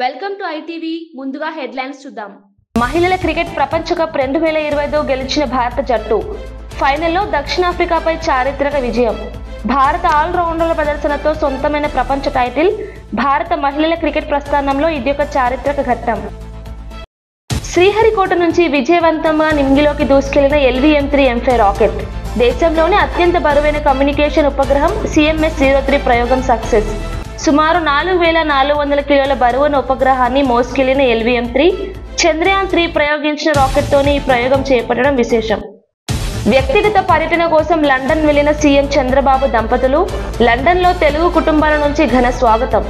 Welcome to ITV. ముందుగా headlines చూద్దాం. మహిళల క్రికెట్ ప్రపంచ కప్ 2025 గెలిచిన భారత జట్టు ఫైనల్లో దక్షిణాఫ్రికాపై చారిత్రక విజయం. భారత ఆల్రౌండర్ల ప్రదర్శనతో సొంతమైన ప్రపంచ టైటిల్. భారత మహిళల క్రికెట్ ప్రస్థానంలో ఇది ఒక చారిత్రక ఘట్టం. శ్రీహరికోట నుంచి విజయవంతంగా నింగిలోకి దూసుకెళ్లిన LVM-3 M5 రాకెట్. దేశంలోనే అత్యంత బరువైన కమ్యూనికేషన్ ఉపగ్రహం CMS-03 ప్రయోగం సక్సెస్. సుమారు 4400 కిలోల బరువున్న ఉపగ్రహాన్ని మోసుకెళ్లిన LVM-3 చంద్రయాన్-3 ప్రయోగించిన రాకెట్తోనే ఈ ప్రయోగం చేపట్టడం విశేషం. వ్యక్తిగత పర్యటన కోసం లండన్ వెళ్లిన సీఎం చంద్రబాబు దంపతులు. లండన్లో తెలుగు కుటుంబాల నుంచి ఘన స్వాగతం.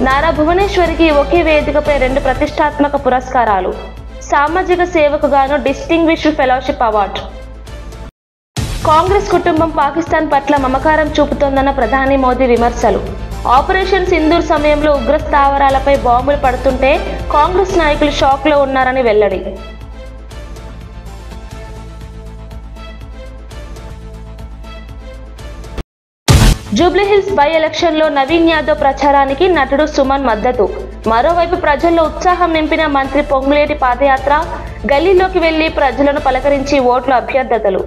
నారా భువనేశ్వరికి ఒకే వేదికపై 2 ప్రతిష్టాత్మక పురస్కారాలు. సామాజిక సేవకు గాను డిస్టింగ్విష్డ్ ఫెలోషిప్ అవార్డు. కాంగ్రెస్ కుటుంబం పాకిస్తాన్ పట్ల మమకారం చూపుతోందన్న ప్రధాని మోదీ విమర్శలు. ఆపరేషన్ సింధూర్ సమయంలో ఉగ్ర స్థావరాలపై బాంబులు పడుతుంటే కాంగ్రెస్ నాయకులు షాక్ లో ఉన్నారని వెల్లడి. జూబ్లీహిల్స్ బై ఎలక్షన్ లో నవీన్ యాదవ్ ప్రచారానికి నటుడు సుమన్ మద్దతు. మరోవైపు ప్రజల్లో ఉత్సాహం నింపిన మంత్రి పొంగులేటి పాదయాత్ర. గల్లీలోకి వెళ్లి ప్రజలను పలకరించి ఓట్ల అభ్యర్థతలు.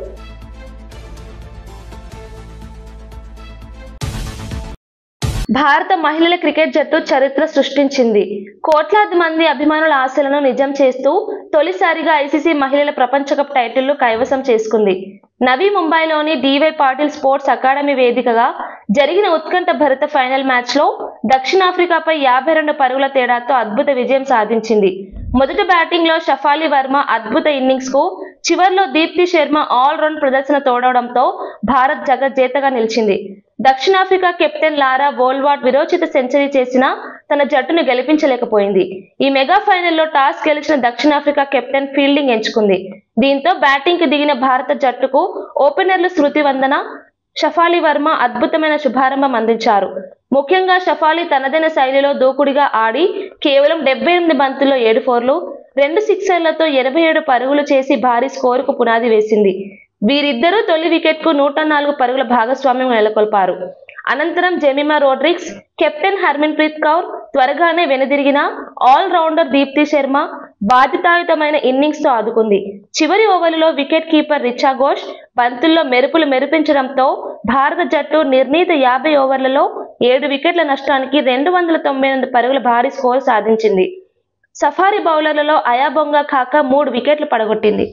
భారత మహిళల క్రికెట్ జట్టు చరిత్ర సృష్టించింది. కోట్లాది మంది అభిమానుల ఆశలను నిజం చేస్తూ తొలిసారిగా ఐసీసీ మహిళల ప్రపంచ కప్ టైటిల్ను కైవసం చేసుకుంది. నవీ ముంబైలోని DY పాటిల్ స్పోర్ట్స్ అకాడమీ వేదికగా జరిగిన ఉత్కంఠ భరిత ఫైనల్ మ్యాచ్లో దక్షిణాఫ్రికాపై 52 పరుగుల తేడాతో అద్భుత విజయం సాధించింది. మొదట బ్యాటింగ్లో షఫాలి వర్మ అద్భుత ఇన్నింగ్స్కు, చివర్లో దీప్తి శర్మ ఆల్రౌండ్ ప్రదర్శన తోడవడంతో భారత్ జగజ్జేతగా నిలిచింది. దక్షిణాఫ్రికా కెప్టెన్ లారా బోల్వార్డ్ విరోచిత సెంచరీ చేసినా తన జట్టును గెలిపించలేకపోయింది. ఈ మెగా ఫైనల్లో టాస్ గెలిచిన దక్షిణాఫ్రికా కెప్టెన్ ఫీల్డింగ్ ఎంచుకుంది. దీంతో బ్యాటింగ్కి దిగిన భారత జట్టుకు ఓపెనర్లు స్మృతి వందన, షఫాలి వర్మ అద్భుతమైన శుభారంభం అందించారు. ముఖ్యంగా షఫాలి తనదైన శైలిలో దూకుడుగా ఆడి కేవలం 78 బంతుల్లో 7 ఫోర్లు, 2 సిక్సర్లతో 87 పరుగులు చేసి భారీ స్కోరుకు పునాది వేసింది. వీరిద్దరూ తొలి వికెట్కు 104 పరుగుల భాగస్వామ్యం నెలకొల్పారు. అనంతరం Jemimah Rodrigues, captain Harmanpreet Kaur త్వరగానే వెనుదిరిగిన ఆల్రౌండర్ దీప్తి శర్మ బాధ్యతాయుతమైన ఇన్నింగ్స్తో ఆదుకుంది. చివరి ఓవర్లలో వికెట్ కీపర్ రిచా ఘోష్ బంతుల్లో మెరుపులు మెరిపించడంతో భారత జట్టు నిర్ణీత 50 ఓవర్లలో 7 వికెట్ల నష్టానికి 298 పరుగుల భారీ స్కోరు సాధించింది. సఫారీ బౌలర్లలో అయాబొంగా ఖాకా 3 వికెట్లు పడగొట్టింది.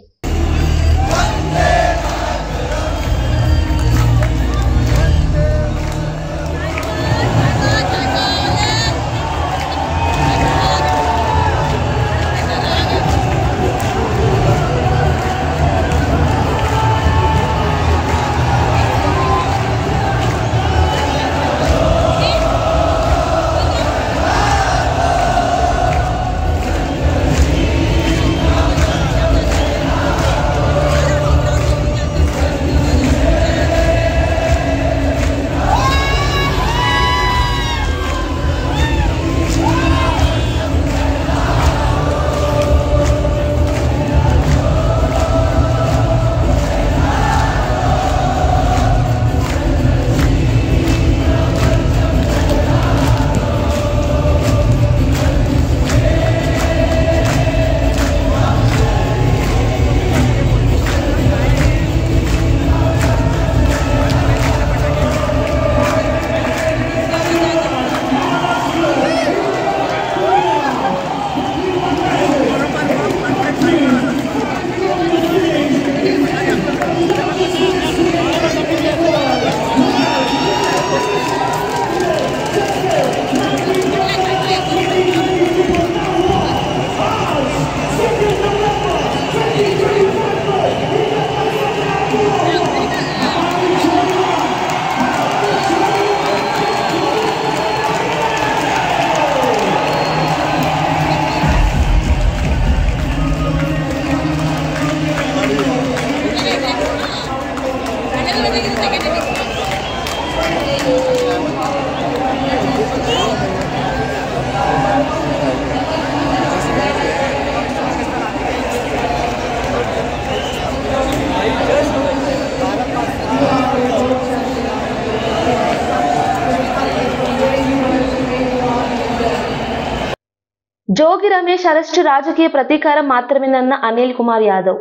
జోగి రమేష్ అరెస్టు రాజకీయ ప్రతీకారం మాత్రమేనన్న అనిల్ కుమార్ యాదవ్.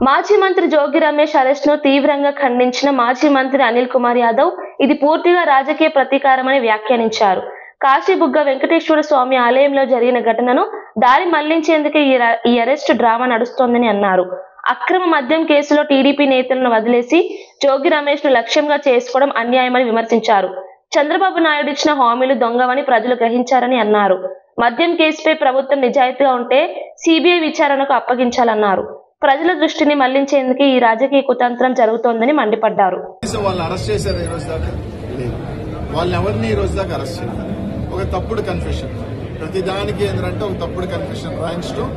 మాజీ మంత్రి జోగి రమేష్ అరెస్టును తీవ్రంగా ఖండించిన మాజీ మంత్రి అనిల్ కుమార్ యాదవ్ ఇది పూర్తిగా రాజకీయ ప్రతీకారమని వ్యాఖ్యానించారు. కాశీబుగ్గ వెంకటేశ్వర స్వామి ఆలయంలో జరిగిన ఘటనను దారి మళ్లించేందుకే ఈ అరెస్టు డ్రామా నడుస్తోందని అన్నారు. అక్రమ మద్యం కేసులో టీడీపీ నేతలను వదిలేసి జోగి రమేష్ ను లక్ష్యంగా చేసుకోవడం అన్యాయమని విమర్శించారు. చంద్రబాబు నాయుడు ఇచ్చిన హామీలు దొంగవని ప్రజలు గ్రహించారని అన్నారు. మద్యం కేసుపై ప్రభుత్వం నిజాయితీగా ఉంటే సిబిఐ విచారణకు అప్పగించాలన్నారు. ప్రజల దృష్టిని మళ్లించేందుకు ఈ రాజకీయ కుతంత్రం జరుగుతోందని మండిపడ్డారు. ఒక తప్పుడు కన్ఫెషన్, ప్రతి దానికి ఏంటంటే ఒక తప్పుడు కన్ఫెషన్ రాయించడం,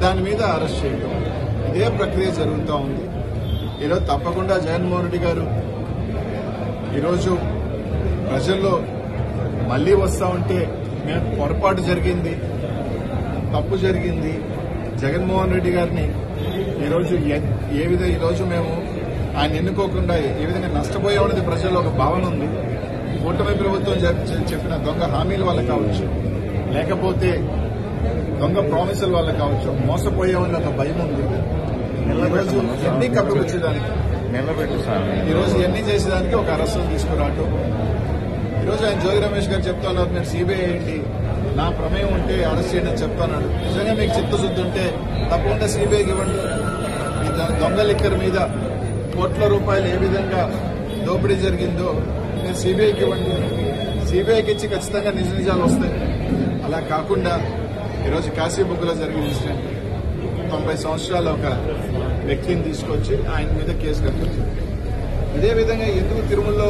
దాని మీద అరెస్ట్ చేయడం, ఇదే ప్రక్రియ జరుగుతూ ఉంది. ఈరోజు తప్పకుండా జగన్మోహన్ రెడ్డి గారు ఈరోజు ప్రజల్లో మళ్లీ వస్తా ఉంటే మేము పొరపాటు జరిగింది, తప్పు జరిగింది, జగన్మోహన్ రెడ్డి గారిని ఈరోజు ఏ విధంగా ఈరోజు మేము ఆయన ఎన్నుకోకుండా ఏ విధంగా నష్టపోయామనేది ప్రజల్లో ఒక భావన ఉంది. కూటమి ప్రభుత్వం చెప్పిన దొంగ హామీల వల్ల కావచ్చు, లేకపోతే దొంగ ప్రామిసుల వల్ల కావచ్చు, మోసపోయామని ఒక భయం ఉంది. ఈరోజు ఎన్ని కప్పుకొచ్చేదానికి ఈరోజు ఎన్ని చేసేదానికి ఒక అరెస్టులు తీసుకురావటం. ఈరోజు ఆయన జోగి రమేష్ గారు చెప్తా ఉన్నారు, మీరు సిబిఐ ఏంటి, నా ప్రమేయం ఉంటే అరెస్ట్ చేయండి అని చెప్తున్నాడు. నిజంగా మీకు చిత్తశుద్ధి ఉంటే తప్పకుండా సిబిఐకి ఇవ్వండి. ఈ దొంగ లిక్కర్ మీద కోట్ల రూపాయలు ఏ విధంగా దోపిడీ జరిగిందో మీరు సిబిఐకి ఇవ్వండి. సిబిఐకి ఇచ్చి ఖచ్చితంగా నిజ నిజాలు వస్తాయి. అలా కాకుండా ఈరోజు కాశీబుగ్గలో జరిగిన ఇన్సిడెంట్ 90 సంవత్సరాల ఒక వ్యక్తిని తీసుకొచ్చి ఆయన మీద కేసు కట్టింది. ఇదే విధంగా ఎందుకు తిరుమలలో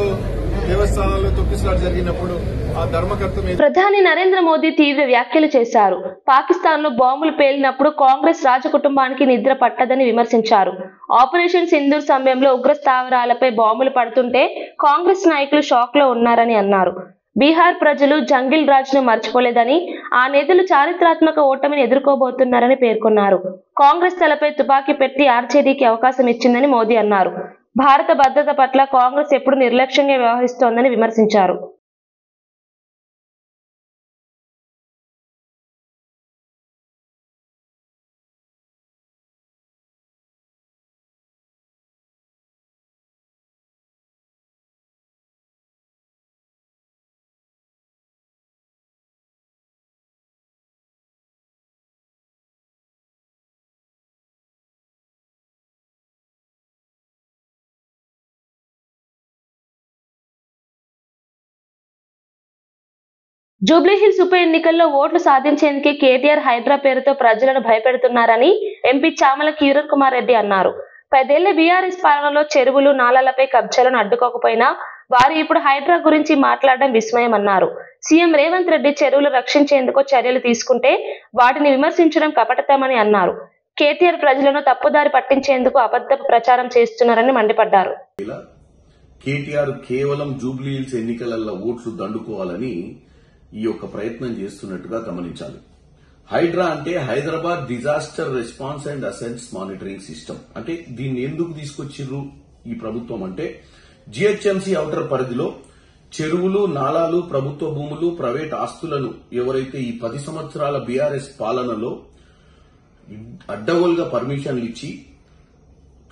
దేవస్థానాల్లో తొక్కిసలాట జరిగినప్పుడు ఆ ధర్మకర్త మీద ప్రధాని నరేంద్ర మోదీ తీవ్ర వ్యాఖ్యలు చేశారు. పాకిస్తాన్ లో బాంబులు పేలినప్పుడు కాంగ్రెస్ రాజకుటుంబానికి నిద్ర పట్టదని విమర్శించారు. ఆపరేషన్ సింధూర్ సమయంలో ఉగ్ర స్థావరాలపై బాంబులు పడుతుంటే కాంగ్రెస్ నాయకులు షాక్ లో ఉన్నారని అన్నారు. బీహార్ ప్రజలు జంగిల్ రాజ్ ను మర్చిపోలేదని, ఆ నేతలు చారిత్రాత్మక ఓటమిని ఎదుర్కోబోతున్నారని పేర్కొన్నారు. కాంగ్రెస్ తలపై తుపాకీ పెట్టి ఆర్జేడీకి అవకాశం ఇచ్చిందని మోదీ అన్నారు. భారత భద్రత పట్ల కాంగ్రెస్ ఎప్పుడు నిర్లక్ష్యంగా వ్యవహరిస్తోందని విమర్శించారు. జూబ్లీహిల్స్ ఉప ఎన్నికల్లో ఓట్లు సాధించేందుకే కేటీఆర్ హైడ్రా పేరుతో ప్రజలను భయపెడుతున్నారని ఎంపీ చామల కిరణ్ కుమార్ రెడ్డి అన్నారు. 10 ఏళ్ల బీఆర్ఎస్ పాలనలో చెరువులు, నాలాలపై కబ్జాలను అడ్డుకోకపోయినా వారు ఇప్పుడు హైడ్రా గురించి మాట్లాడడం విస్మయమన్నారు. సీఎం రేవంత్ రెడ్డి చెరువులు రక్షించేందుకు చర్యలు తీసుకుంటే వాటిని విమర్శించడం కపటతమని అన్నారు. కేటీఆర్ ప్రజలను తప్పుదారి పట్టించేందుకు అబద్ధపు ప్రచారం చేస్తున్నారని మండిపడ్డారు. కేటీఆర్ కేవలం జూబ్లీహిల్స్ ఎన్నికలలో ఓట్లు దండుకోవాలని ఈ యొక్క ప్రయత్నం చేస్తున్నట్టుగా గమనించాలి. హైడ్రా అంటే Hyderabad disaster response and assets monitoring system. అంటే దీన్ని ఎందుకు తీసుకొచ్చిర్రు ఈ ప్రభుత్వం అంటే, జీహెచ్ఎంసీ ఔటర్ పరిధిలో చెరువులు, నాలాలు, ప్రభుత్వ భూములు, ప్రైవేట్ ఆస్తులను ఎవరైతే ఈ 10 సంవత్సరాల బీఆర్ఎస్ పాలనలో అడ్డగోలుగా పర్మిషన్లు ఇచ్చి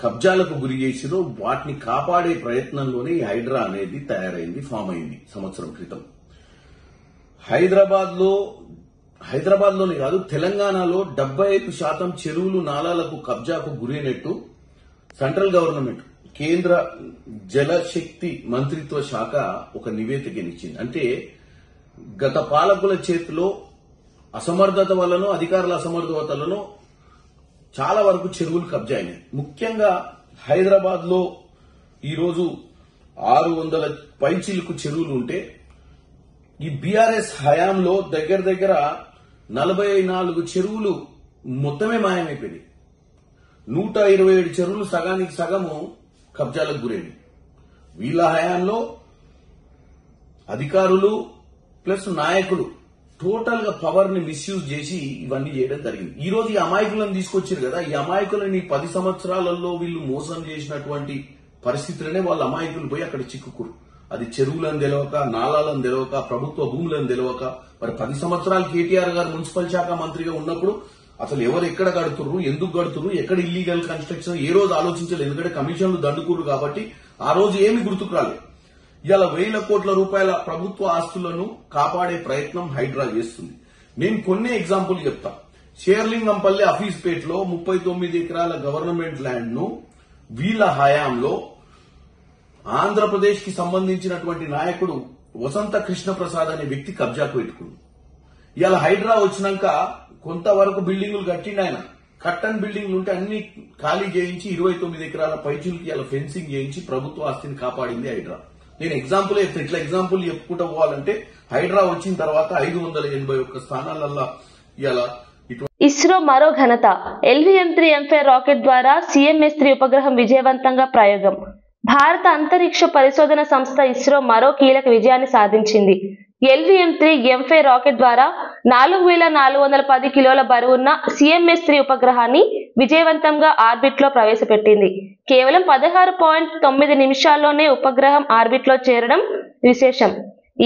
కబ్జాలకు గురి చేసిరో వాటిని కాపాడే ప్రయత్నంలోనే ఈ హైడ్రా అనేది తయారైంది, ఫామ్ అయింది సంవత్సరం క్రితం. హైదరాబాద్ లోనే కాదు, తెలంగాణలో 75% చెరువులు, నాలాలకు కబ్జాకు గురైనట్టు సెంట్రల్ గవర్నమెంట్, కేంద్ర జలశక్తి మంత్రిత్వ శాఖ ఒక నివేదికనిచ్చింది. అంటే గత పాలకుల చేతిలో అసమర్థత వల్లనో, అధికారుల అసమర్థతలను చాలా వరకు చెరువులు కబ్జా అయినాయి. ముఖ్యంగా హైదరాబాద్ లో ఈరోజు 600 పైచిలకు చెరువులు ఉంటే ఈ బీఆర్ఎస్ హయాంలో దగ్గర 44 చెరువులు మొత్తమే మాయమైపోయినాయి. 127 చెరువులు సగానికి సగము కబ్జాలకు గురైనవి. వీళ్ళ హయాంలో అధికారులు ప్లస్ నాయకులు టోటల్ గా పవర్ ని మిస్యూజ్ చేసి ఇవన్నీ చేయడం జరిగింది. ఈ రోజు ఈ అమాయకులను తీసుకొచ్చారు కదా, ఈ అమాయకులని 10 సంవత్సరాలలో వీళ్ళు మోసం చేసినటువంటి పరిస్థితులనే వాళ్ళ అమాయకులు పోయి అక్కడ చిక్కుకురు. అది చెరువులను తెలవక, నాలాలను తెలవక, ప్రభుత్వ భూములను తెలవక, మరి 10 సంవత్సరాలు కేటీఆర్ గారు మున్సిపల్ శాఖ మంత్రిగా ఉన్నప్పుడు అసలు ఎవరు ఎక్కడ కడుతుర్రు, ఎందుకు కడుతుర్రు, ఎక్కడ ఇల్లీగల్ కన్స్ట్రక్షన్ ఏ రోజు ఆలోచించలేదు. ఎందుకంటే కమిషన్లు దండుకుర్రు కాబట్టి ఆ రోజు ఏమి గుర్తుకు రాలేదు. ఇలా వేల కోట్ల రూపాయల ప్రభుత్వ ఆస్తులను కాపాడే ప్రయత్నం హైడ్రా చేస్తుంది. నేను కొన్ని ఎగ్జాంపుల్ చెప్తా. షేర్లింగంపల్లి అఫీస్పేటలో 39 ఎకరాల గవర్నమెంట్ ల్యాండ్ ను వీళ్ల హయాంలో ఆంధ్రప్రదేశ్ కి సంబంధించినటువంటి నాయకుడు వసంత కృష్ణ ప్రసాద్ అనే వ్యక్తి కబ్జాకు పెట్టుకుంది. ఇవాళ హైడ్రా వచ్చినాక కొంతవరకు బిల్డింగులు కట్టిండి ఆయన. కట్టన్ బిల్డింగ్లు ఉంటే అన్ని ఖాళీ చేయించి 29 ఎకరాల పైచులకి ఇలా ఫెన్సింగ్ చేయించి ప్రభుత్వ ఆస్తిని కాపాడింది హైడ్రా. నేను ఎగ్జాంపుల్ చెప్తాను. ఇట్లా ఎగ్జాంపుల్ చెప్పుకుంటూ పోవాలంటే హైడ్రా వచ్చిన తర్వాత 581 స్థానాలల్లో ఇలా ఇస్రో మరో ఘనత. LVM-3 ఎంఫైర్ రాకెట్ ద్వారా CMS-3 ఉపగ్రహం విజయవంతంగా ప్రయోగం. భారత అంతరిక్ష పరిశోధన సంస్థ ఇస్రో మరో కీలక విజయాన్ని సాధించింది. LVM-3 ఎంఫైర్ రాకెట్ ద్వారా 4410 కిలోల బరువున్న CMS-3 ఉపగ్రహాన్ని విజయవంతంగా ఆర్బిట్ లో ప్రవేశపెట్టింది. కేవలం 16.9 నిమిషాల్లోనే ఉపగ్రహం ఆర్బిట్ లో చేరడం విశేషం.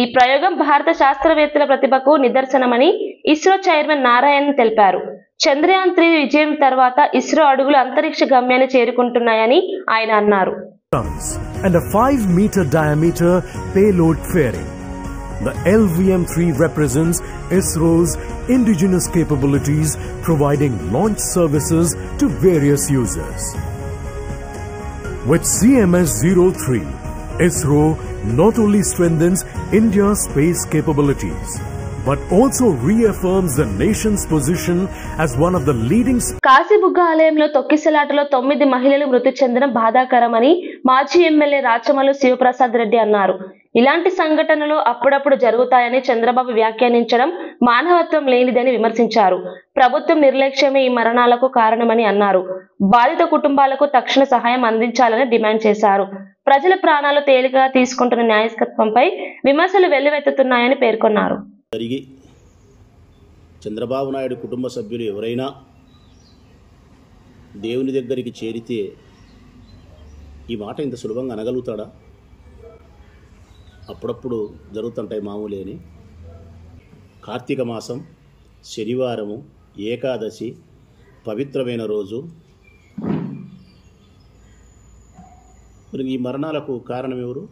ఈ ప్రయోగం భారత శాస్త్రవేత్తల ప్రతిభకు నిదర్శనమని ఇస్రో చైర్మన్ నారాయణన్ తెలిపారు. చంద్రయాన్ 3 విజయం తర్వాత ఇస్రో అడుగులు అంతరిక్ష గమ్యాన్ని చేరుకుంటున్నాయని ఆయన అన్నారు. And a 5-meter diameter payload fairing. The LVM-3 represents ISRO's indigenous capabilities, providing launch services to various users. With CMS-03, ISRO not only strengthens India's space capabilities, but also reaffirms the nation's position as one of the leading. Kashibugga ఆలయంలో తొక్కిసలాటలో 9 మహిళలు మృతి చెందడం బాధాకరమని మాజీ MLA Rachamallu Sivaprasad Reddy అన్నారు. ఇలాంటి సంఘటనలు అప్పుడప్పుడు జరుగుతాయని చంద్రబాబు వ్యాఖ్యానించడం మానవత్వం లేనిదని విమర్శించారు. ప్రభుత్వం నిర్లక్ష్యమే ఈ మరణాలకు కారణమని అన్నారు. బాధిత కుటుంబాలకు తక్షణ సహాయం అందించాలని డిమాండ్ చేశారు. ప్రజల ప్రాణాలు తేలికగా తీసుకుంటున్న న్యాయస్థానంపై విమర్శలు వెల్లువెత్తుతున్నాయని పేర్కొన్నారు. చంద్రబాబు నాయుడు కుటుంబ సభ్యులు ఎవరైనా దేవుని దగ్గరికి చేరితే ఈ మాట ఇంత సులభంగా అనగలుగుతాడా? అప్పుడప్పుడు జరుగుతుంటాయి మామూలేని. కార్తీక మాసం, శనివారము, ఏకాదశి, పవిత్రమైన రోజు. మరి ఈ మరణాలకు కారణం ఎవరు?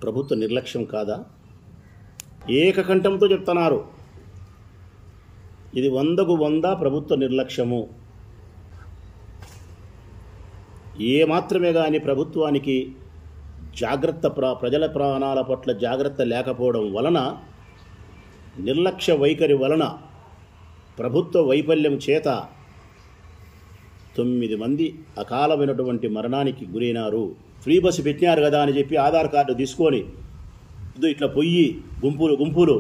ప్రభుత్వ నిర్లక్ష్యం కాదా? ఏకకంఠంతో చెప్తున్నారు, ఇది 100కు 100 ప్రభుత్వ నిర్లక్ష్యము. ఏమాత్రమే కానీ ప్రభుత్వానికి ప్రజల ప్రాణాల పట్ల జాగ్రత్త లేకపోవడం వలన, నిర్లక్ష్య వైఖరి వలన, ప్రభుత్వ వైఫల్యం చేత 9 మంది అకాలమైనటువంటి మరణానికి గురైనారు. ఫ్రీ బస్సు పెట్టినారు కదా అని చెప్పి ఆధార్ కార్డు తీసుకొని ఇట్లా పొయ్యి గుంపులు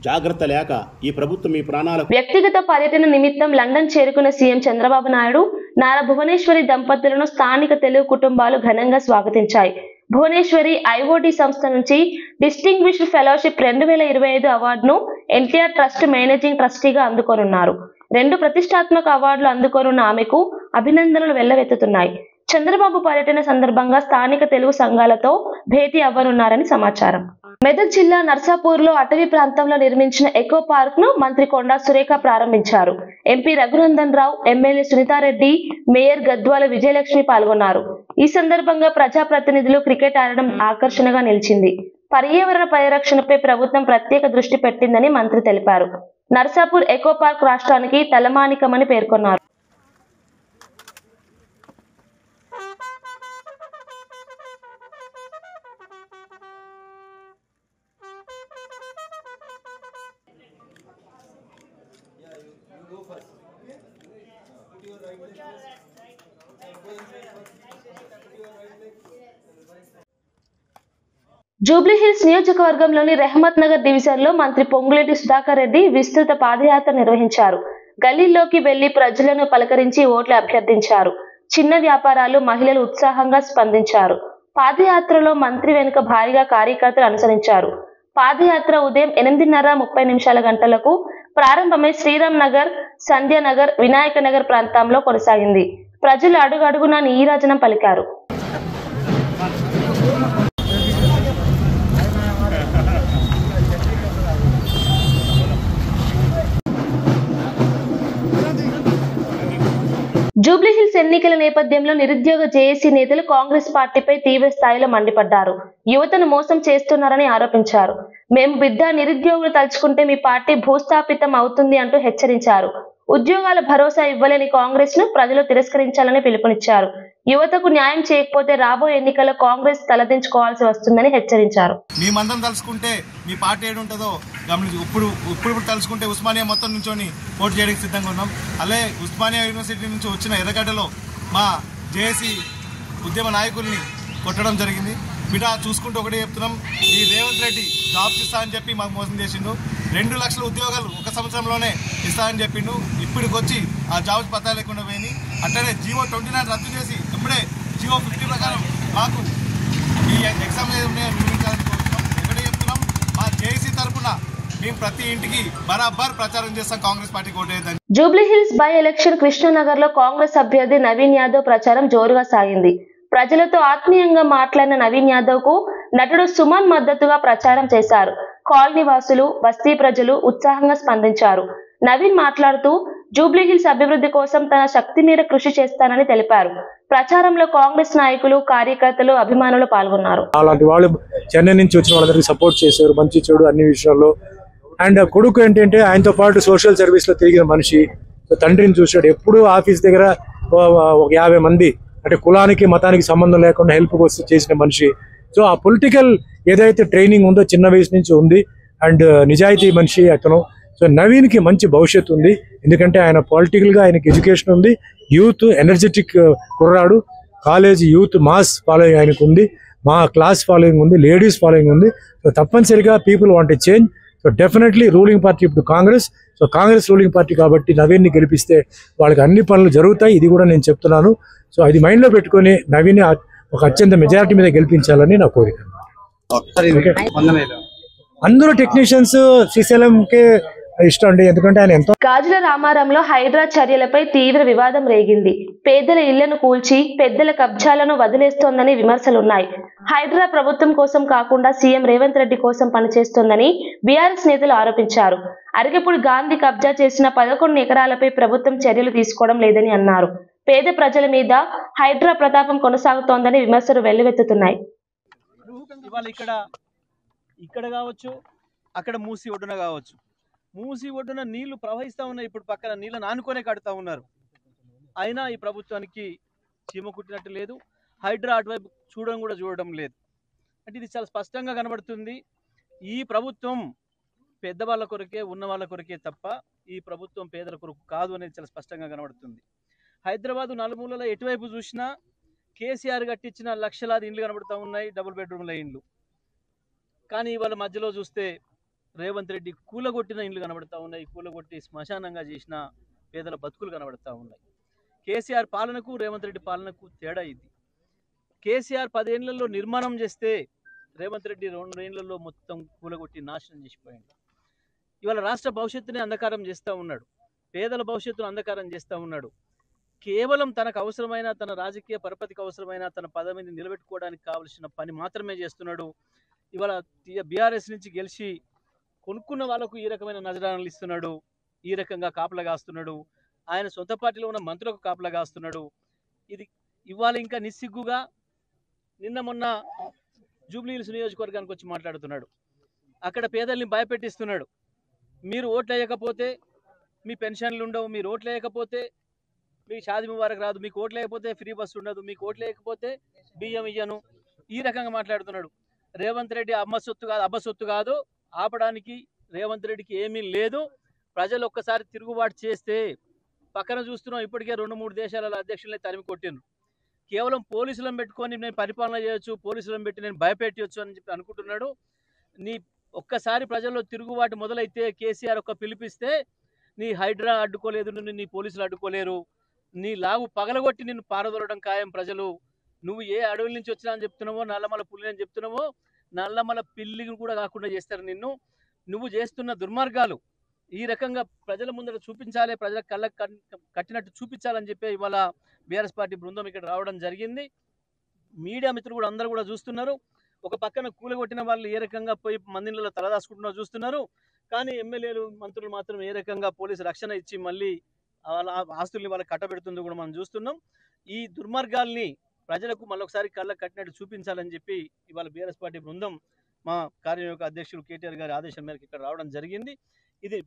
జాగ్రత్త లేక ఈ ప్రభుత్వం ఈ ప్రాణాలకు. వ్యక్తిగత పర్యటన నిమిత్తం లండన్ చేరుకున్న సీఎం చంద్రబాబు నాయుడు నారా భువనేశ్వరి దంపతులను స్థానిక తెలుగు కుటుంబాలు ఘనంగా స్వాగతించాయి. భువనేశ్వరి IOT సంస్థ నుంచి డిస్టింగ్విష్డ్ ఫెలోషిప్ 2025 అవార్డును ఎన్టీఆర్ ట్రస్ట్ మేనేజింగ్ ట్రస్టీగా అందుకోనున్నారు. 2 ప్రతిష్టాత్మక అవార్డులు అందుకోనున్న ఆమెకు అభినందనలు వెల్లవెత్తుతున్నాయి. చంద్రబాబు పర్యటన సందర్భంగా స్థానిక తెలుగు సంఘాలతో భేటీ అవ్వనున్నారని సమాచారం. మెదక్ జిల్లా నర్సాపూర్లో అటవీ ప్రాంతంలో నిర్మించిన ఎకో పార్క్ ను మంత్రి కొండా సురేఖ ప్రారంభించారు. MP Raghunandan Rao, MLA Sunitha Reddy, mayor Gadwal Vijayalakshmi పాల్గొన్నారు. ఈ సందర్భంగా ప్రజాప్రతినిధులు క్రికెట్ ఆడడం ఆకర్షణగా నిలిచింది. పర్యావరణ పరిరక్షణపై ప్రభుత్వం ప్రత్యేక దృష్టి పెట్టిందని మంత్రి తెలిపారు. నర్సాపూర్ ఎకో పార్క్ రాష్ట్రానికి తలమానికమని పేర్కొన్నారు. జూబ్లీహిల్స్ నియోజకవర్గంలోని రెహమత్ నగర్ డివిజన్ లో మంత్రి పొంగులేటి సుధాకర్ రెడ్డి విస్తృత పాదయాత్ర నిర్వహించారు. గల్లీల్లోకి వెళ్లి ప్రజలను పలకరించి ఓట్లు అభ్యర్థించారు. చిన్న వ్యాపారాలు, మహిళలు ఉత్సాహంగా స్పందించారు. పాదయాత్రలో మంత్రి వెనుక భారీగా కార్యకర్తలు అనుసరించారు. పాదయాత్ర ఉదయం 8:30 ప్రారంభమై శ్రీరామ్ నగర్, సంధ్యానగర్, వినాయక నగర్ ప్రాంతంలో కొనసాగింది. ప్రజలు అడుగడుగునా నీరాజనం పలికారు. జూబ్లీహిల్స్ ఎన్నికల నేపథ్యంలో నిరుద్యోగ జేఏసీ నేతలు కాంగ్రెస్ పార్టీపై తీవ్ర స్థాయిలో మండిపడ్డారు. యువతను మోసం చేస్తున్నారని ఆరోపించారు. మేము బిడ్డ నిరుద్యోగులు తలుచుకుంటే మీ పార్టీ భూస్థాపితం అవుతుంది అంటూ హెచ్చరించారు. ఉద్యోగాల భరోసా ఇవ్వలేని కాంగ్రెస్ ను ప్రజలు తిరస్కరించాలని పిలుపునిచ్చారు. యువతకు న్యాయం చేయకపోతే రాబోయే ఎన్నికల్లో కాంగ్రెస్ తలదించుకోవాల్సి వస్తుందని హెచ్చరించారు. మేమందరం తలుచుకుంటే మీ పార్టీ ఏడు ఉంటుందో గమనించి ఇప్పుడు తలుచుకుంటే ఉస్మానియా మొత్తం నుంచొని పోటీ చేయడానికి సిద్ధంగా ఉన్నాం. అలాగే ఉస్మానియా యూనివర్సిటీ నుంచి వచ్చిన ఎర్రగడ్డలో మా జేఏసీ ఉద్యమ నాయకుల్ని కొట్టడం జరిగింది. బిడ్డ చూసుకుంటూ ఒకటే చెప్తున్నాం, ఈ రేవంత్ రెడ్డి జాబ్స్ ఇస్తా అని చెప్పి మాకు మోసం చేసిండు. 2 లక్షల ఉద్యోగాలు ఒక సంవత్సరంలోనే ఇస్తా అని చెప్పిండు. ఇప్పటికి వచ్చి ఆ జాబ్స్ పత్తా లేకుండా పోయినాయి. అట్లనే జీవో 29 రద్దు చేసి ఇప్పుడే జీవో 50 ప్రకారం మాకు ఈ ఎగ్జామ్ నిర్మించాలని కోరుతున్నాం. ఒకటే చెప్తున్నాం, మా జేఏసీ తరఫున మేము ప్రతి ఇంటికి బరాబర్ ప్రచారం చేస్తాం కాంగ్రెస్ పార్టీకి ఓటేద్దని. జూబ్లీహిల్స్ బై ఎలక్షన్ కృష్ణనగర్ లో కాంగ్రెస్ అభ్యర్థి నవీన్ యాదవ్ ప్రచారం జోరుగా సాగింది. ప్రజలతో ఆత్మీయంగా మాట్లాడిన నవీన్ యాదవ్ కు నటుడు సుమన్ మద్దతుగా ప్రచారం చేశారు. కాలనీ వాసులు, బస్తీ ప్రజలు ఉత్సాహంగా స్పందించారు. నవీన్ మాట్లాడుతూ జూబ్లీహిల్స్ అభివృద్ధి కోసం తన శక్తి మేర కృషి చేస్తానని తెలిపారు. ప్రచారంలో కాంగ్రెస్ నాయకులు, కార్యకర్తలు, అభిమానులు పాల్గొన్నారు. అలాంటి వాళ్ళు చెన్నై నుంచి వచ్చిన వాళ్ళందరికీ సపోర్ట్ చేశారు, మంచి చెడు అన్ని విషయాల్లో. అండ్ కొడుకు ఏంటంటే ఆయనతో పాటు సోషల్ సర్వీస్ లో తిరిగిన మనిషి, తండ్రిని చూశాడు. ఎప్పుడు ఆఫీస్ దగ్గర ఒక 50 మంది, అంటే కులానికి మతానికి సంబంధం లేకుండా హెల్ప్ కోసం చేసిన మనిషి. సో ఆ పొలిటికల్ ఏదైతే ట్రైనింగ్ ఉందో చిన్న వయసు నుంచి ఉంది. అండ్ నిజాయితీ మనిషి అతను. సో నవీన్కి మంచి భవిష్యత్తు ఉంది, ఎందుకంటే ఆయన పొలిటికల్గా ఆయనకి ఎడ్యుకేషన్ ఉంది, యూత్ ఎనర్జెటిక్ కుర్రాడు, కాలేజ్ యూత్ మాస్ ఫాలోయింగ్ ఆయనకు ఉంది, మా క్లాస్ ఫాలోయింగ్ ఉంది, లేడీస్ ఫాలోయింగ్ ఉంది. సో తప్పనిసరిగా people want a change. So definitely ruling party ఇప్పుడు Congress. So Congress ruling party కాబట్టి నవీన్ని గెలిపిస్తే వాళ్ళకి అన్ని పనులు జరుగుతాయి. ఇది కూడా నేను చెప్తున్నాను. సో అది మైండ్లో పెట్టుకొని నవీన్ని ఒక అత్యంత మెజారిటీ మీద గెలిపించాలని నా కోరిక. అందరూ టెక్నీషియన్స్ శ్రీశైలంకే ఇష్టం అండి, ఎందుకంటే ఆయన ఎంతో. గాజుల రామారంలో హైడ్రా చర్యలపై తీవ్ర వివాదం రేగింది. పేదల ఇళ్లను కూల్చి పెద్దల కబ్జాలను వదిలేస్తోందని విమర్శలున్నాయి. హైడ్రా ప్రభుత్వం కోసం కాకుండా సీఎం రేవంత్ రెడ్డి కోసం పనిచేస్తోందని బీఆర్ఎస్ నేతలు ఆరోపించారు. అరగపూడి గాంధీ కబ్జా చేసిన 11 ఎకరాలపై ప్రభుత్వం చర్యలు తీసుకోవడం లేదని అన్నారు. పేద ప్రజల మీద హైడ్రా ప్రతాపం కొనసాగుతోందని విమర్శలు వెల్లువెత్తుతున్నాయి. ఇక్కడ కావచ్చు, అక్కడ మూసి ఒడ్డున కావచ్చు, మూసి ఒడ్డున నీళ్లు ప్రవహిస్తూ ఉన్నాయి. ఇప్పుడు పక్కన నీళ్ళని ఆనుకొనే కడుతూ ఉన్నారు. అయినా ఈ ప్రభుత్వానికి చీమ కుట్టినట్టు లేదు. హైడ్రా అటువైపు చూడడం లేదు. అంటే ఇది చాలా స్పష్టంగా కనబడుతుంది. ఈ ప్రభుత్వం పెద్దవాళ్ళ కొరకే, ఉన్న వాళ్ళ కొరకే తప్ప ఈ ప్రభుత్వం పేదల కొరకు కాదు అనేది చాలా స్పష్టంగా కనబడుతుంది. హైదరాబాదు నలుమూలలో ఎటువైపు చూసినా కేసీఆర్ కట్టించిన లక్షలాది ఇండ్లు కనబడుతూ ఉన్నాయి, డబుల్ బెడ్రూమ్ల ఇండ్లు. కానీ ఇవాళ మధ్యలో చూస్తే రేవంత్ రెడ్డి కూలగొట్టిన ఇండ్లు కనబడతా ఉన్నాయి, కూలగొట్టి శ్మశానంగా చేసిన పేదల బతుకులు కనబడతా ఉన్నాయి. కేసీఆర్ పాలనకు రేవంత్ రెడ్డి పాలనకు తేడా ఇది. కేసీఆర్ 10 ఏళ్లలో నిర్మాణం చేస్తే రేవంత్ రెడ్డి 2 ఏళ్లలో మొత్తం కూలగొట్టి నాశనం చేసిపోయాడు. ఇవాళ రాష్ట్ర భవిష్యత్తుని అంధకారం చేస్తూ ఉన్నాడు, పేదల భవిష్యత్తును అంధకారం చేస్తూ ఉన్నాడు. కేవలం తనకు అవసరమైన, తన రాజకీయ పరపతికి అవసరమైన, తన పదవిని నిలబెట్టుకోవడానికి కావలసిన పని మాత్రమే చేస్తున్నాడు. ఇవాళ బీఆర్ఎస్ నుంచి గెలిచి కొనుక్కున్న వాళ్ళకు ఈ రకమైన నజరానాలు ఇస్తున్నాడు, ఈ రకంగా కాపలా కాస్తున్నాడు. ఆయన సొంత పార్టీలో ఉన్న మంత్రులకు కాపలా కాస్తున్నాడు. ఇది ఇవాళ ఇంకా నిస్సిగ్గుగా నిన్న మొన్న జూబ్లీహిల్స్ నియోజకవర్గానికి వచ్చి మాట్లాడుతున్నాడు. అక్కడ పేదల్ని భయపెట్టిస్తున్నాడు. మీరు ఓట్లు వేయకపోతే మీ పెన్షన్లు ఉండవు, మీరు ఓట్లు వేయకపోతే మీకు షాదీ ముబారక్ రాదు, మీకు ఓట్లు లేకపోతే ఫ్రీ బస్సు ఉండదు, మీకు ఓట్లు లేకపోతే బియ్యం ఇయ్యను, ఈ రకంగా మాట్లాడుతున్నాడు. రేవంత్ రెడ్డి అబ్బసొత్తు కాదు, ఆపడానికి రేవంత్ రెడ్డికి ఏమీ లేదు. ప్రజలు ఒక్కసారి తిరుగుబాటు చేస్తే పక్కన చూస్తున్నాం, ఇప్పటికే 2-3 దేశాల అధ్యక్షులనే తరిమి కొట్టిండ్రు. కేవలం పోలీసులను పెట్టుకొని నేను పరిపాలన చేయొచ్చు, పోలీసులను పెట్టి నేను భయపెట్టవచ్చు అని చెప్పి అనుకుంటున్నాడు. నీ ఒక్కసారి ప్రజల్లో తిరుగుబాటు మొదలైతే కేసీఆర్ ఒక్క పిలిపిస్తే నీ హైడ్రా అడ్డుకోలేదు, నీ పోలీసులు అడ్డుకోలేరు, నీ లాగు పగలగొట్టి నిన్ను పారదోలడం ఖాయం ప్రజలు. నువ్వు ఏ అడవుల నుంచి వచ్చినా అని చెప్తున్నావో, నల్లమల పుల్లి అని చెప్తున్నావో, నల్లమల పిల్లిని కూడా కాకుండా చేస్తారు నిన్ను. నువ్వు చేస్తున్న దుర్మార్గాలు ఈ రకంగా ప్రజల ముందర చూపించాలి, ప్రజల కళ్ళకు కట్టినట్టు చూపించాలని చెప్పి ఇవాళ బీఆర్ఎస్ పార్టీ బృందం ఇక్కడ రావడం జరిగింది. మీడియా మిత్రులు కూడా అందరూ కూడా చూస్తున్నారు. ఒక పక్కన కూలగొట్టిన వాళ్ళు ఏ రకంగా పోయి మందిలో తలదాచుకుంటున్నారో చూస్తున్నారు. కానీ ఎమ్మెల్యేలు, మంత్రులు మాత్రం ఏ రకంగా పోలీసు రక్షణ ఇచ్చి మళ్ళీ వాళ్ళ ఆస్తుల్ని వాళ్ళకి కట్టబెడుతుందో కూడా మనం చూస్తున్నాం. ఈ దుర్మార్గాల్ని ప్రజలకు మళ్ళొకసారి కళ్ళకు కట్టినట్టు చూపించాలని చెప్పి ఇవాళ బీఆర్ఎస్ పార్టీ బృందం మా కార్యనిర్వాహక అధ్యక్షులు కేటీఆర్ గారి ఆదేశం మేరకు ఇక్కడ రావడం జరిగింది. ఇది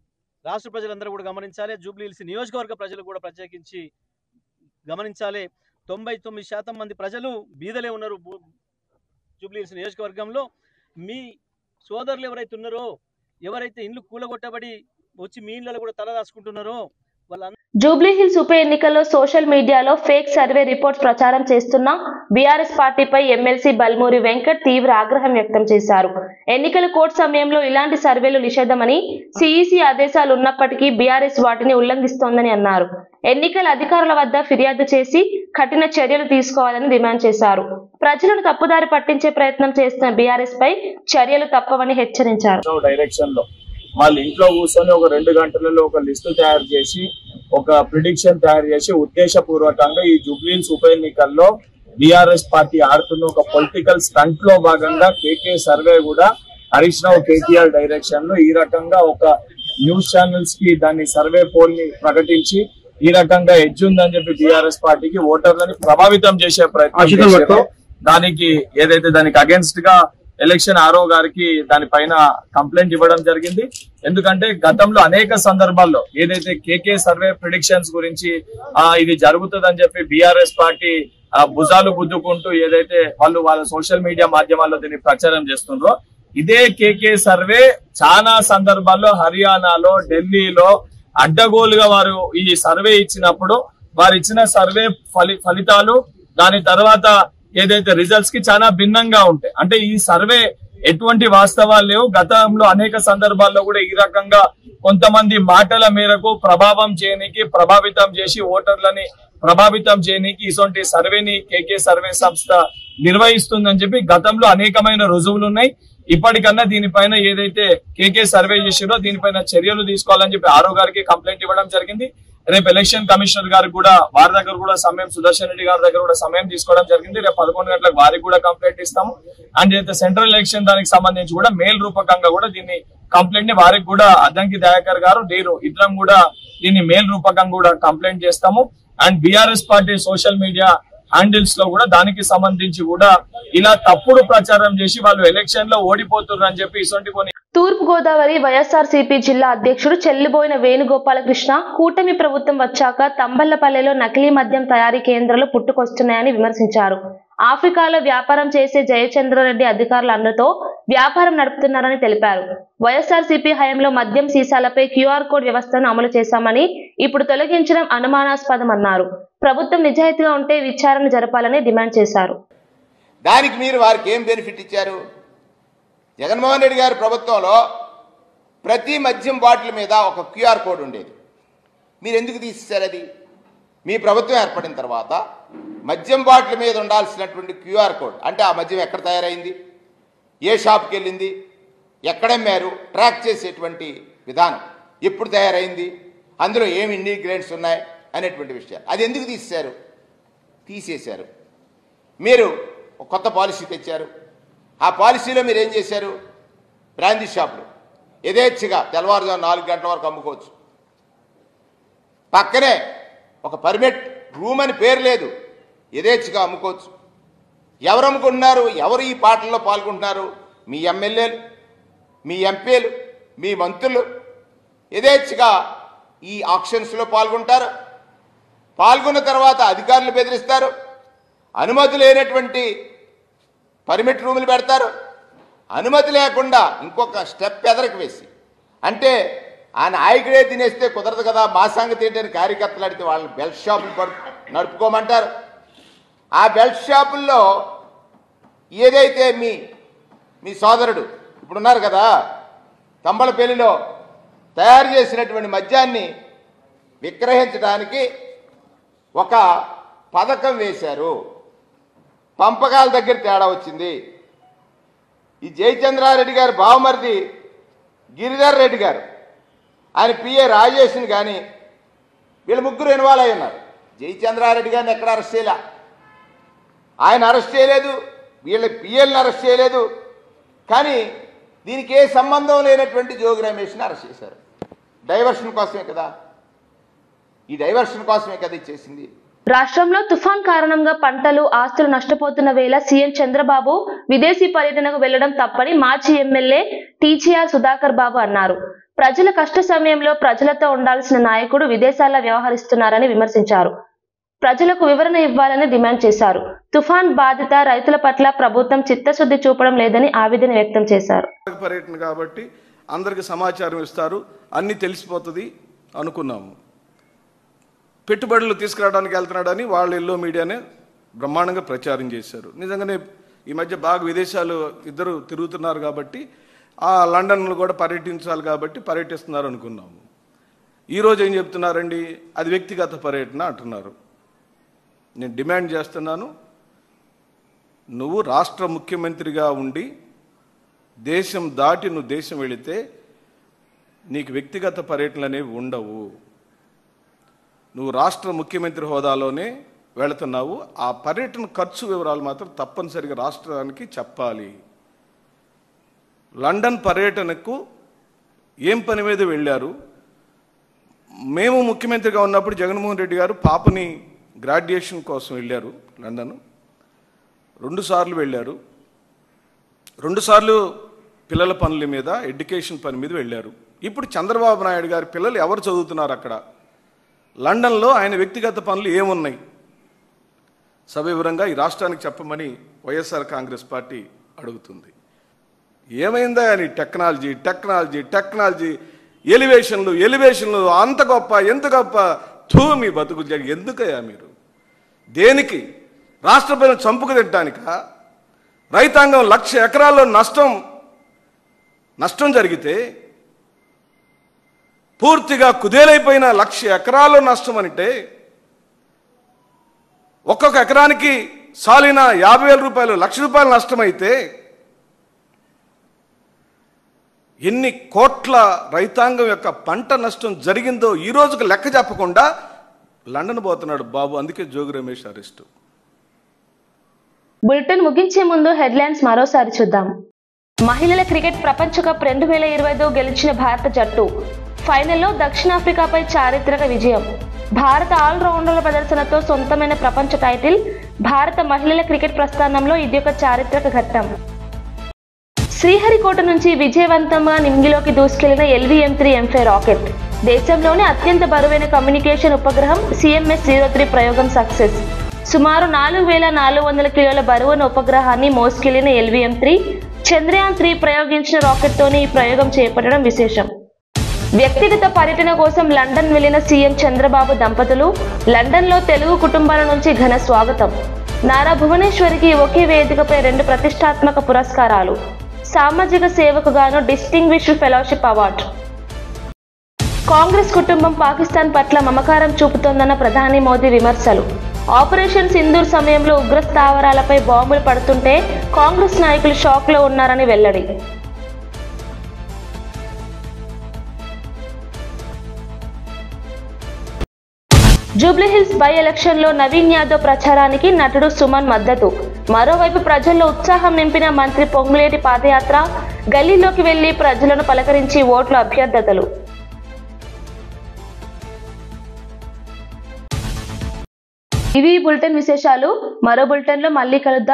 రాష్ట్ర ప్రజలందరూ కూడా గమనించాలి. జూబ్లీహిల్స్ నియోజకవర్గ ప్రజలు కూడా ప్రత్యేకించి గమనించాలి. 99% మంది ప్రజలు బీదలే ఉన్నారు జూబ్లీహిల్స్ నియోజకవర్గంలో. మీ సోదరులు ఎవరైతే ఉన్నారో, ఎవరైతే ఇండ్లు కూలగొట్టబడి వచ్చి మీ ఇళ్ళలో కూడా తలదాచుకుంటున్నారో వాళ్ళ జూబ్లీహిల్స్ ఉప ఎన్నికల్లో సోషల్ మీడియాలో ఫేక్ సర్వే రిపోర్ట్స్ ప్రచారం చేస్తున్న బీఆర్ఎస్ పార్టీపై ఎమ్మెల్సీ బల్మూరి వెంకట్ తీవ్ర ఆగ్రహం వ్యక్తం చేశారు. ఎన్నికల కోడ్ సమయంలో ఇలాంటి సర్వేలు నిషేధమని సిఈసి ఆదేశాలు ఉన్నప్పటికీ బీఆర్ఎస్ వాటిని ఉల్లంఘిస్తోందని అన్నారు. ఎన్నికల అధికారుల వద్ద ఫిర్యాదు చేసి కఠిన చర్యలు తీసుకోవాలని డిమాండ్ చేశారు. ప్రజలను తప్పుదారి పట్టించే ప్రయత్నం చేస్తున్న బీఆర్ఎస్ పై చర్యలు తప్పవని హెచ్చరించారు. వాళ్ళ ఇంట్లో కూర్చొని ఒక 2 గంటలలో ఒక లిస్టు తయారు చేసి ఒక ప్రిడిక్షన్ తయారు చేసి ఉద్దేశపూర్వకంగా ఈ జూబ్లీహిల్స్ ఉప ఎన్నికల్లో బీఆర్ఎస్ పార్టీ ఆడుతున్న ఒక పొలిటికల్ స్టంట్ లో భాగంగా కేకే సర్వే కూడా హరీష్ రావు కేటీఆర్ డైరెక్షన్ లో ఈ రకంగా ఒక న్యూస్ ఛానల్స్ కి దాన్ని సర్వే పోల్ ని ప్రకటించి ఈ రకంగా ఎడ్జ్ ఉందని చెప్పి బీఆర్ఎస్ పార్టీకి ఓటర్లని ప్రభావితం చేసే ప్రయత్నం చేశారు. దానికి ఏదైతే దానికి అగేన్స్ట్ గా ఎలక్షన్ ఆర్ఓ గారికి దానిపైన కంప్లైంట్ ఇవ్వడం జరిగింది. ఎందుకంటే గతంలో అనేక సందర్భాల్లో ఏదైతే కేకే సర్వే ప్రిడిక్షన్స్ గురించి ఇది జరుగుతుందని చెప్పి బీఆర్ఎస్ పార్టీ భుజాలు గుద్దుకుంటూ ఏదైతే వాళ్ళ సోషల్ మీడియా మాధ్యమాల్లో దీన్ని ప్రచారం చేస్తుండ్రో, ఇదే కేకే సర్వే చాలా సందర్భాల్లో హర్యానాలో, ఢిల్లీలో అడ్డగోలుగా వారు ఈ సర్వే ఇచ్చినప్పుడు వారు ఇచ్చిన సర్వే ఫలితాలు దాని తర్వాత ఏదైతే రిజల్ట్స్ కి చాలా భిన్నంగా ఉంటాయి. అంటే ఈ సర్వే ఎటువంటి వాస్తవాలు లేవు. గతంలో అనేక సందర్భాల్లో కూడా ఈ రకంగా కొంతమంది మాటల మేరకు ప్రభావితం చేసి ఓటర్లని ప్రభావితం చేయనీకి ఇటువంటి సర్వేని కేకే సర్వే సంస్థ నిర్వహిస్తుందని చెప్పి గతంలో అనేకమైన రుజువులు ఉన్నాయి. ఇప్పటికన్నా దీనిపైన ఏదైతే కేకే సర్వే చేసిందో దీనిపైన చర్యలు తీసుకోవాలని చెప్పి ఆర్ఓ గారికి కంప్లైంట్ ఇవ్వడం జరిగింది. రేపు ఎలక్షన్ కమిషనర్ గారికి కూడా వారి దగ్గర కూడా సమయం, సుదర్శన్ రెడ్డి గారి దగ్గర కూడా సమయం తీసుకోవడం జరిగింది. రేపు 11 గంటలకు వారికి కూడా కంప్లైంట్ ఇస్తాము. అండ్ అయితే సెంట్రల్ ఎలక్షన్ దానికి సంబంధించి కూడా మెయిల్ రూపకంగా కూడా దీన్ని కంప్లైంట్ ని వారికి కూడా అద్దంకి దయాకర్ గారు ఇద్దరం కూడా దీన్ని మెయిల్ రూపకంగా కూడా కంప్లైంట్ చేస్తాము. And BRS party social media handles లో కూడా దానికి సంబంధించి కూడా ఇలా తప్పుడు ప్రచారం చేసి వాళ్ళు ఎలక్షన్ లో ఓడిపోతున్నారు అని చెప్పి ఇటువంటి కొన్ని. తూర్పు గోదావరి వైఎస్ఆర్సీపీ జిల్లా అధ్యక్షుడు చెల్లిబోయిన వేణుగోపాలకృష్ణ కూటమి ప్రభుత్వం వచ్చాక తంబళ్లపల్లెలో నకిలీ మద్యం తయారీ కేంద్రాలు పుట్టుకొస్తున్నాయని విమర్శించారు. ఆఫ్రికాలో వ్యాపారం చేసే జయచంద్రారెడ్డి అధికారుల అండతో వ్యాపారం నడుపుతున్నారని తెలిపారు. వైఎస్ఆర్సీపీ హయాంలో మద్యం సీసాలపై క్యూఆర్ కోడ్ వ్యవస్థను అమలు చేశామని ఇప్పుడు తొలగించడం అనుమానాస్పదమన్నారు. ప్రభుత్వం నిజాయితీగా ఉంటే విచారణ జరపాలని డిమాండ్ చేశారు. దానికి మీరు వారికి ఏం బెనిఫిట్ ఇచ్చారు? జగన్మోహన్ రెడ్డి గారి ప్రభుత్వంలో ప్రతి మద్యం బాటిల్ మీద ఒక క్యూఆర్ కోడ్ ఉండేది. మీరు ఎందుకు తీసేశారు అది? మీ ప్రభుత్వం ఏర్పడిన తర్వాత మద్యం బాటిల్ మీద ఉండాల్సినటువంటి క్యూఆర్ కోడ్, అంటే ఆ మద్యం ఎక్కడ తయారైంది, ఏ షాప్కి వెళ్ళింది, ఎక్కడమ్మారు, ట్రాక్ చేసేటువంటి విధానం, ఎప్పుడు తయారైంది, అందులో ఏమి ఇంగ్రీడియంట్స్ ఉన్నాయి అనేటువంటి విషయాలు, అది ఎందుకు తీసేశారు? మీరు కొత్త పాలసీ తెచ్చారు. ఆ పాలసీలో మీరు ఏం చేశారు? బ్రాందీ షాపులు యథేచ్ఛగా తెల్లవారుజాము 4 గంటల వరకు అమ్ముకోవచ్చు. పక్కనే ఒక పర్మిట్ రూమ్ అని పేరు లేదు, యథేచ్ఛగా అమ్ముకోవచ్చు. ఎవరు అమ్ముకుంటున్నారు? ఎవరు ఈ పాటల్లో పాల్గొంటున్నారు? మీ ఎమ్మెల్యేలు, మీ ఎంపీలు, మీ మంత్రులు యథేచ్ఛగా ఈ ఆక్షన్స్లో పాల్గొంటారు. పాల్గొన్న తర్వాత అధికారులు బెదిరిస్తారు. అనుమతి లేనటువంటి పర్మిట్ రూములు పెడతారు. అనుమతి లేకుండా ఇంకొక స్టెప్ ఎదరకు వేసి, అంటే ఆ నాయకుడే తినేస్తే కుదరదు కదా, మా సంగతి ఏంటని కార్యకర్తలు అడిగితే వాళ్ళని బెల్ట్ షాపులు నడుపుకోమంటారు. ఆ బెల్ట్ షాపుల్లో ఏదైతే మీ సోదరుడు ఇప్పుడున్నారు కదా, తంబళపల్లిలో తయారు చేసినటువంటి మద్యాన్ని విక్రయించడానికి ఒక పథకం వేశారు. పంపకాల దగ్గర తేడా వచ్చింది. ఈ జయచంద్రారెడ్డి గారు బావమరిది గిరిధర్ రెడ్డి గారు, ఆయన పిఏ రాజేష్ని కానీ వీళ్ళు ముగ్గురు ఇన్వాల్వ్ అయి ఉన్నారు. జయచంద్రారెడ్డి గారిని ఎక్కడ అరెస్ట్ చేయలే, ఆయన అరెస్ట్ చేయలేదు, వీళ్ళ పిఏలను అరెస్ట్ చేయలేదు. కానీ దీనికి ఏ సంబంధం లేనటువంటి జోగి రమేష్ని అరెస్ట్ చేశారు. డైవర్షన్ కోసమే కదా. ఈ డైవర్షన్ కోసమే కదా ఇది చేసింది. రాష్ట్రంలో తుఫాన్ కారణంగా పంటలు ఆస్తులు నష్టపోతున్న వేళ సీఎం చంద్రబాబు విదేశీ పర్యటనకు వెళ్లడం తప్పని మాజీ ఎమ్మెల్యే టీజీఆర్ సుధాకర్ బాబు అన్నారు. ప్రజల కష్ట సమయంలో ప్రజలతో ఉండాల్సిన నాయకుడు విదేశాల్లో వ్యవహరిస్తున్నారని విమర్శించారు. ప్రజలకు వివరణ ఇవ్వాలని డిమాండ్ చేశారు. తుఫాన్ బాధిత రైతుల పట్ల ప్రభుత్వం చిత్తశుద్ధి చూపడం లేదని ఆవేదన వ్యక్తం చేశారు. పర్యటన కాబట్టి అందరికి సమాచారం ఇస్తారు, అన్ని తెలిసిపోతుంది అనుకున్నాము. పెట్టుబడులు తీసుకురావడానికి వెళ్తున్నాడని వాళ్ళు ఎల్లో మీడియానే బ్రహ్మాండంగా ప్రచారం చేశారు. నిజంగానే ఈ మధ్య బాగా విదేశాలు ఇద్దరు తిరుగుతున్నారు కాబట్టి ఆ లండన్లో కూడా పర్యటించాలి కాబట్టి పర్యటిస్తున్నారు అనుకున్నాము. ఈరోజు ఏం చెప్తున్నారండి, అది వ్యక్తిగత పర్యటన అంటున్నారు. నేను డిమాండ్ చేస్తున్నాను, నువ్వు రాష్ట్ర ముఖ్యమంత్రిగా ఉండి దేశం దాటి నువ్వు దేశం వెళితే నీకు వ్యక్తిగత పర్యటనలు అనేవి ఉండవు. నువ్వు రాష్ట్ర ముఖ్యమంత్రి హోదాలోనే వెళుతున్నావు. ఆ పర్యటన ఖర్చు వివరాలు మాత్రం తప్పనిసరిగా రాష్ట్రానికి చెప్పాలి. లండన్ పర్యటనకు ఏం పని మీద వెళ్ళారు? మేము ముఖ్యమంత్రిగా ఉన్నప్పుడు జగన్మోహన్ రెడ్డి గారు పాపని గ్రాడ్యుయేషన్ కోసం వెళ్ళారు లండన్. 2 సార్లు వెళ్ళారు. 2 సార్లు పిల్లల పనుల మీద, ఎడ్యుకేషన్ పని మీద వెళ్ళారు. ఇప్పుడు చంద్రబాబు నాయుడు గారి పిల్లలు ఎవరు చదువుతున్నారు అక్కడ? లండన్లో ఆయన వ్యక్తిగత పనులు ఏమున్నాయి? సవివరంగా ఈ రాష్ట్రానికి చెప్పమని వైఎస్ఆర్ కాంగ్రెస్ పార్టీ అడుగుతుంది. ఏమైందా అని టెక్నాలజీ టెక్నాలజీ టెక్నాలజీ ఎలివేషన్లు అంత గొప్ప ఎంత గొప్ప మీ బతుకు ఎందుకయ్యా మీరు? దేనికి? రాష్ట్ర ప్రజలను చంపుకు తినటానికా? రైతాంగం 1,00,000 ఎకరాల్లో నష్టం జరిగితే పూర్తిగా కుదేలైపోయిన 1,00,000 ఎకరాల్లో నష్టం అంటే ఒక్కొక్క ఎకరానికి సాలిన 50,000 రూపాయలు, 1,00,000 రూపాయలు నష్టమైతే ఎన్ని కోట్ల రైతాంగం యొక్క పంట నష్టం జరిగిందో ఈ రోజుకు లెక్క చెప్పకుండా లండన్ పోతున్నాడు బాబు. అందుకే జోగి రమేష్ అరెస్టు. బులెటిన్ ముగించే ముందు హెడ్లైన్స్ మరోసారి చూద్దాం. మహిళల క్రికెట్ ప్రపంచ కప్ 2025 గెలిచిన భారత జట్టు ఫైనల్లో దక్షిణాఫ్రికాపై చారిత్రక విజయం. భారత ఆల్రౌండర్ల ప్రదర్శనతో సొంతమైన ప్రపంచ టైటిల్. భారత మహిళల క్రికెట్ ప్రస్థానంలో ఇది ఒక చారిత్రక ఘట్టం. శ్రీహరికోట నుంచి విజయవంతంగా నింగిలోకి దూసుకెళ్లిన LVM-3 M5 రాకెట్. దేశంలోనే అత్యంత బరువైన కమ్యూనికేషన్ ఉపగ్రహం CMS-03 ప్రయోగం సక్సెస్. సుమారు 4,400 కిలోల బరువున్న ఉపగ్రహాన్ని మోసుకెళ్లిన LVM-3 చంద్రయాన్-3 ప్రయోగించిన రాకెట్తోనే ఈ ప్రయోగం చేపట్టడం విశేషం. వ్యక్తిగత పర్యటన కోసం లండన్ వెళ్లిన సీఎం చంద్రబాబు దంపతులు. లండన్లో తెలుగు కుటుంబాల నుంచి ఘన స్వాగతం. నారా భువనేశ్వరికి ఒకే వేదికపై 2 ప్రతిష్టాత్మక పురస్కారాలు. సామాజిక సేవకు గాను డిస్టింగ్విష్డ్ ఫెలోషిప్ అవార్డు. కాంగ్రెస్ కుటుంబం పాకిస్తాన్ పట్ల మమకారం చూపుతోందన్న ప్రధాని మోదీ విమర్శలు. ఆపరేషన్ సింధూర్ సమయంలో ఉగ్ర స్థావరాలపై బాంబులు పడుతుంటే కాంగ్రెస్ నాయకులు షాక్లో ఉన్నారని వెల్లడి. జూబ్లీహిల్స్ బై ఎలక్షన్లో నవీన్ యాదవ్ ప్రచారానికి నటుడు సుమన్ మద్దతు. మరోవైపు ప్రజల్లో ఉత్సాహం నింపిన మంత్రి పొంగులేటి పాదయాత్ర. గల్లీలోకి వెళ్లి ప్రజలను పలకరించి ఓట్ల అభ్యర్థతలు. ఇవి బులెటిన్ విశేషాలు. మరో బులెటిన్లో మళ్ళీ కలుద్దాం.